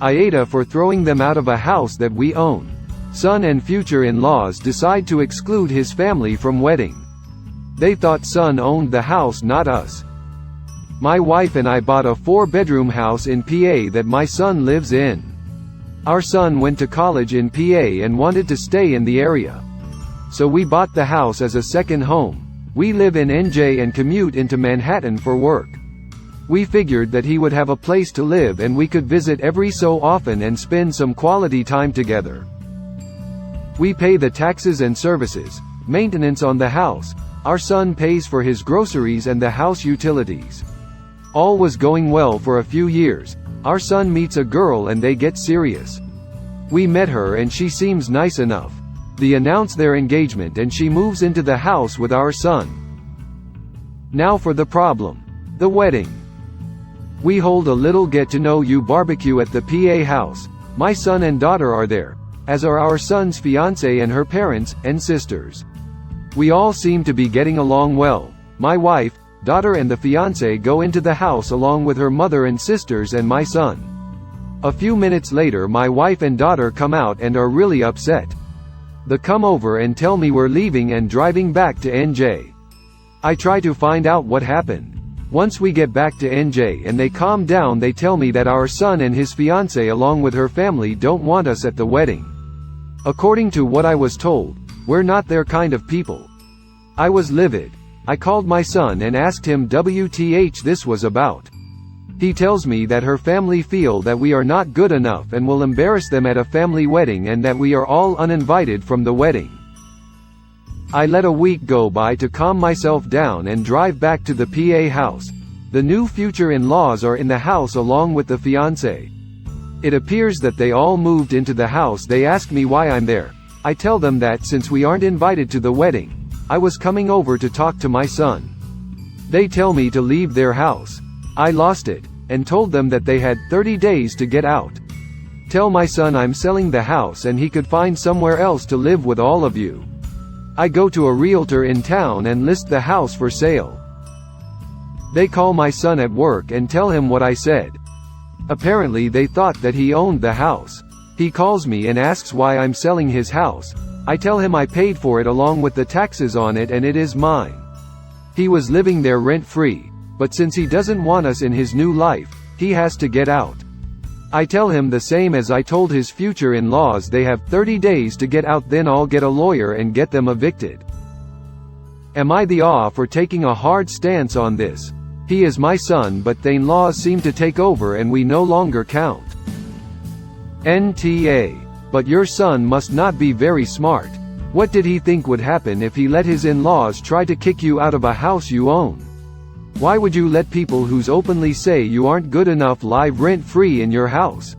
IATA for throwing them out of a house that we own. Son and future in-laws decide to exclude his family from wedding. They thought son owned the house, not us. My wife and I bought a 4-bedroom house in PA that my son lives in. Our son went to college in PA and wanted to stay in the area. So we bought the house as a second home. We live in NJ and commute into Manhattan for work. We figured that he would have a place to live and we could visit every so often and spend some quality time together. We pay the taxes and services, maintenance on the house. Our son pays for his groceries and the house utilities. All was going well for a few years. Our son meets a girl and they get serious. We met her and she seems nice enough. They announce their engagement and she moves into the house with our son. Now for the problem. The wedding. We hold a little get-to-know-you barbecue at the PA house. My son and daughter are there, as are our son's fiancée and her parents, and sisters. We all seem to be getting along well. My wife, daughter and the fiancé go into the house along with her mother and sisters and my son. A few minutes later my wife and daughter come out and are really upset. They come over and tell me we're leaving and driving back to NJ. I try to find out what happened. Once we get back to NJ and they calm down, they tell me that our son and his fiancée along with her family don't want us at the wedding. According to what I was told, we're not their kind of people. I was livid. I called my son and asked him WTH this was about. He tells me that her family feel that we are not good enough and will embarrass them at a family wedding and that we are all uninvited from the wedding. I let a week go by to calm myself down and drive back to the PA house. The new future in-laws are in the house along with the fiancé. It appears that they all moved into the house. They ask me why I'm there. I tell them that since we aren't invited to the wedding, I was coming over to talk to my son. They tell me to leave their house. I lost it, and told them that they had 30 days to get out. Tell my son I'm selling the house and he could find somewhere else to live with all of you. I go to a realtor in town and list the house for sale. They call my son at work and tell him what I said. Apparently they thought that he owned the house. He calls me and asks why I'm selling his house. I tell him I paid for it along with the taxes on it and it is mine. He was living there rent-free, but since he doesn't want us in his new life, he has to get out. I tell him the same as I told his future in-laws. They have 30 days to get out, then I'll get a lawyer and get them evicted. Am I the ass for taking a hard stance on this? He is my son, but the in-laws seem to take over and we no longer count. NTA. But your son must not be very smart. What did he think would happen if he let his in-laws try to kick you out of a house you own? Why would you let people who openly say you aren't good enough live rent-free in your house?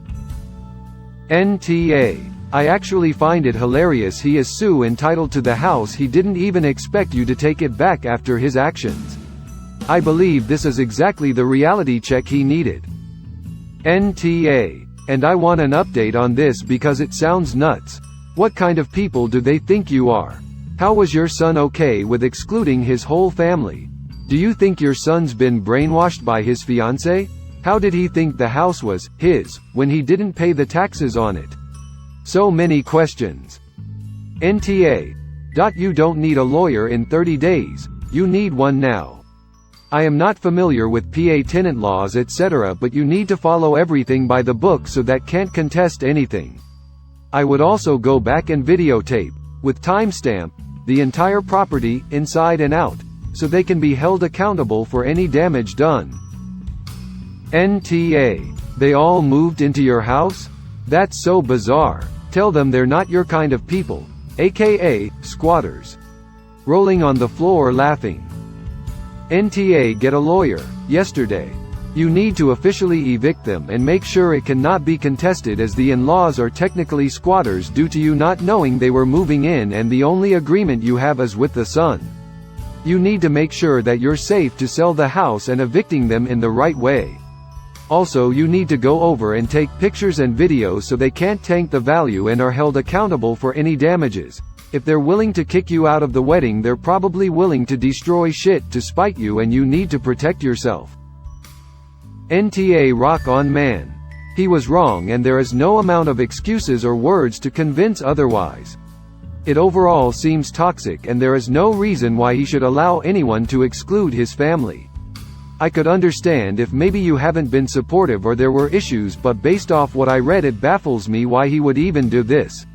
NTA. I actually find it hilarious he is so entitled to the house he didn't even expect you to take it back after his actions. I believe this is exactly the reality check he needed. NTA. And I want an update on this because it sounds nuts. What kind of people do they think you are? How was your son okay with excluding his whole family? Do you think your son's been brainwashed by his fiancée? How did he think the house was his when he didn't pay the taxes on it? So many questions. NTA. You don't need a lawyer in 30 days, you need one now. I am not familiar with PA tenant laws etc., but you need to follow everything by the book so that can't contest anything. I would also go back and videotape, with timestamp, the entire property, inside and out, so they can be held accountable for any damage done. NTA. They all moved into your house? That's so bizarre. Tell them they're not your kind of people, aka, squatters. Rolling on the floor laughing. NTA. Get a lawyer, yesterday. You need to officially evict them and make sure it cannot be contested as the in-laws are technically squatters due to you not knowing they were moving in and the only agreement you have is with the son. You need to make sure that you're safe to sell the house and evicting them in the right way. Also you need to go over and take pictures and videos so they can't tank the value and are held accountable for any damages. If they're willing to kick you out of the wedding, they're probably willing to destroy shit to spite you and you need to protect yourself. NTA. Rock on, man. He was wrong and there is no amount of excuses or words to convince otherwise. It overall seems toxic and there is no reason why he should allow anyone to exclude his family. I could understand if maybe you haven't been supportive or there were issues, but based off what I read it baffles me why he would even do this.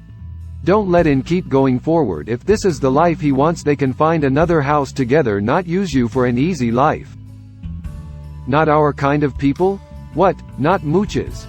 Don't let him keep going forward. If this is the life he wants, they can find another house together, not use you for an easy life. Not our kind of people? What, not mooches?